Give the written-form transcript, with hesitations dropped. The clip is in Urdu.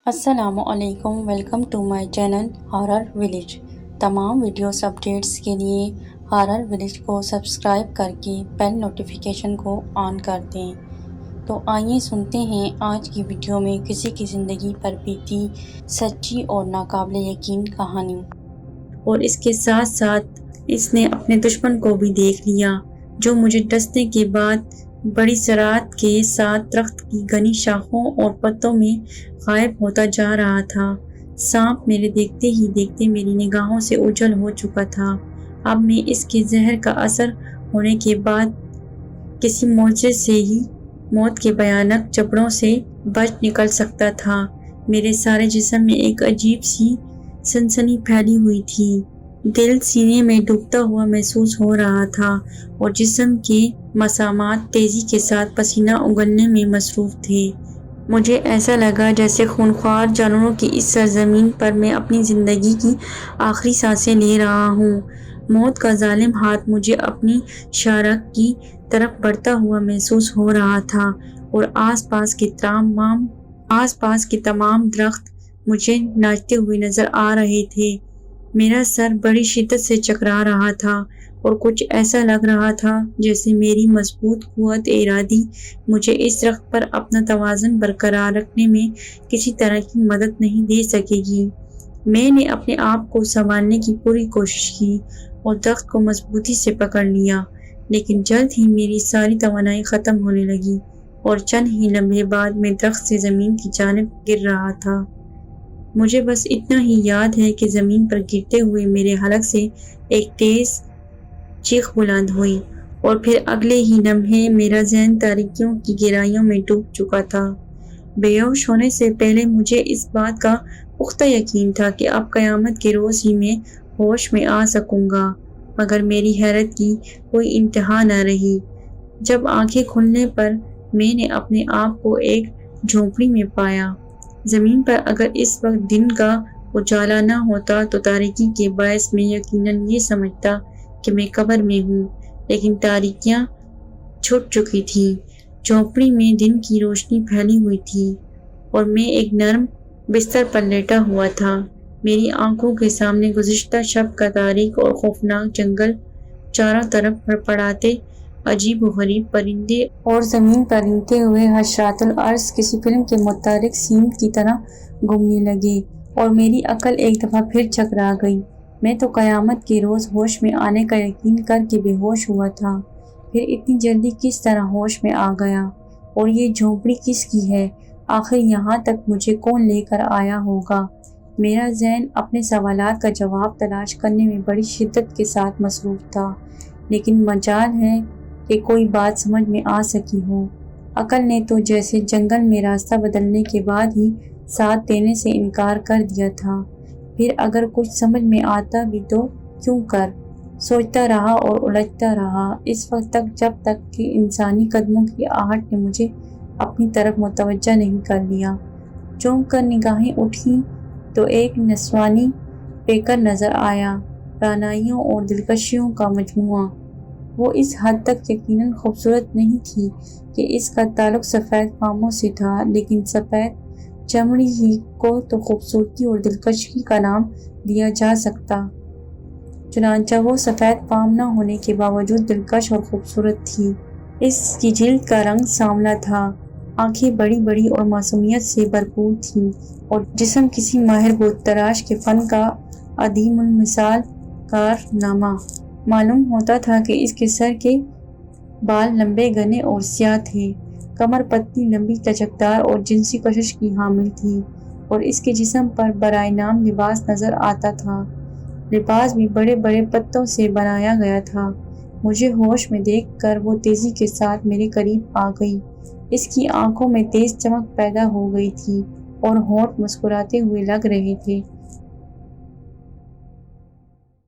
السلام علیکم، welcome to my channel horror village. تمام ویڈیوز اپڈیٹس کے لیے ہارر ولیج کو سبسکرائب کر کے بیل نوٹیفیکیشن کو آن کر دیں۔ تو آئیے سنتے ہیں آج کی ویڈیو میں کسی کی زندگی پر بیتی سچی اور ناقابل یقین کہانی۔ اور اس کے ساتھ ساتھ اس نے اپنے دشمن کو بھی دیکھ لیا، جو مجھے ڈسنے کے بعد بڑی سرعت کے ساتھ درخت کی گھنی شاخوں اور پتوں میں غائب ہوتا جا رہا تھا۔ سانپ میرے دیکھتے ہی دیکھتے میری نگاہوں سے اوجھل ہو چکا تھا۔ اب میں اس کے زہر کا اثر ہونے کے بعد کسی معجزے سے ہی موت کے بھیانک جبڑوں سے بچ نکل سکتا تھا۔ میرے سارے جسم میں ایک عجیب سی سنسنی پھیلی ہوئی تھی۔ دل سینے میں ڈوبتا ہوا محسوس ہو رہا تھا اور جسم کے مسامات تیزی کے ساتھ پسینہ اگلنے میں مصروف تھے۔ مجھے ایسا لگا جیسے خونخوار جانوروں کی اس سرزمین پر میں اپنی زندگی کی آخری سانسیں لے رہا ہوں۔ موت کا ظالم ہاتھ مجھے اپنی شارک کی طرف بڑھتا ہوا محسوس ہو رہا تھا اور آس پاس کے تمام درخت مجھے ناچتے ہوئے نظر آ رہے تھے۔ میرا سر بڑی شدت سے چکرا رہا تھا اور کچھ ایسا لگ رہا تھا جیسے میری مضبوط قوت ارادی مجھے اس درخت پر اپنا توازن برقرار رکھنے میں کسی طرح کی مدد نہیں دے سکے گی۔ میں نے اپنے آپ کو سنبھالنے کی پوری کوشش کی اور درخت کو مضبوطی سے پکڑ لیا، لیکن جلد ہی میری ساری توانائی ختم ہونے لگی اور چند ہی لمحے بعد میں درخت سے زمین کی جانب گر رہا تھا۔ مجھے بس اتنا ہی یاد ہے کہ زمین پر گرتے ہوئے میرے حلق سے ایک تیز چیخ بلند ہوئی اور پھر اگلے ہی لمحے میرا ذہن تاریکیوں کی گہرائیوں میں ڈوب چکا تھا۔ بے ہوش ہونے سے پہلے مجھے اس بات کا پختہ یقین تھا کہ اب قیامت کے روز ہی میں ہوش میں آ سکوں گا، مگر میری حیرت کی کوئی انتہا نہ رہی جب آنکھیں کھلنے پر میں نے اپنے آپ کو ایک جھونپڑی میں پایا۔ زمین پر اگر اس وقت دن کا اجالا نہ ہوتا تو تاریکی کے باعث میں یقیناً یہ سمجھتا کہ میں قبر میں ہوں، لیکن تاریکیاں چھٹ چکی تھیں۔ جھونپڑی میں دن کی روشنی پھیلی ہوئی تھی اور میں ایک نرم بستر پر لیٹا ہوا تھا۔ میری آنکھوں کے سامنے گزشتہ شب کا تاریک اور خوفناک جنگل، چاروں طرف پھڑپھڑاتے عجیب و غریب پرندے اور زمین پر رینگتے ہوئے حشرات الارض کسی فلم کے متحرک سین کی طرح گھومنے لگے اور میری عقل ایک دفعہ پھر چکرا گئی۔ میں تو قیامت کے روز ہوش میں آنے کا یقین کر کے بے ہوش ہوا تھا، پھر اتنی جلدی کس طرح ہوش میں آ گیا؟ اور یہ جھونپڑی کس کی ہے؟ آخر یہاں تک مجھے کون لے کر آیا ہوگا؟ میرا ذہن اپنے سوالات کا جواب تلاش کرنے میں بڑی شدت کے ساتھ مصروف تھا، لیکن مجال ہے کہ کوئی بات سمجھ میں آ سکی ہو۔ عقل نے تو جیسے جنگل میں راستہ بدلنے کے بعد ہی ساتھ دینے سے انکار کر دیا تھا، پھر اگر کچھ سمجھ میں آتا بھی تو کیوں کر؟ سوچتا رہا اور الجھتا رہا اس وقت تک جب تک کہ انسانی قدموں کی آہٹ نے مجھے اپنی طرف متوجہ نہیں کر لیا۔ چونک کر نگاہیں اٹھیں تو ایک نسوانی پیکر نظر آیا، رعنائیوں اور دلکشیوں کا مجموعہ۔ وہ اس حد تک یقیناً خوبصورت نہیں تھی کہ اس کا تعلق سفید فاموں سے تھا، لیکن سفید چمڑی ہی کو تو خوبصورتی اور دلکشی کا نام دیا جا سکتا۔ چنانچہ وہ سفید فام نہ ہونے کے باوجود دلکش اور خوبصورت تھی۔ اس کی جلد کا رنگ سانولا تھا، آنکھیں بڑی بڑی اور معصومیت سے بھرپور تھیں اور جسم کسی ماہر بت تراش کے فن کا عظیم المثال کارنامہ۔ معلوم ہوتا تھا کہ اس کے سر کے بال لمبے گھنے اور سیاہ تھے، کمر پتلی لمبی لچکدار اور جنسی کشش کی حامل تھی، اور اس کے جسم پر برائے نام لباس نظر آتا تھا۔ لباس بھی بڑے بڑے پتوں سے بنایا گیا تھا۔ مجھے ہوش میں دیکھ کر وہ تیزی کے ساتھ میرے قریب آ گئی۔ اس کی آنکھوں میں تیز چمک پیدا ہو گئی تھی اور ہونٹ مسکراتے ہوئے لگ رہے تھے۔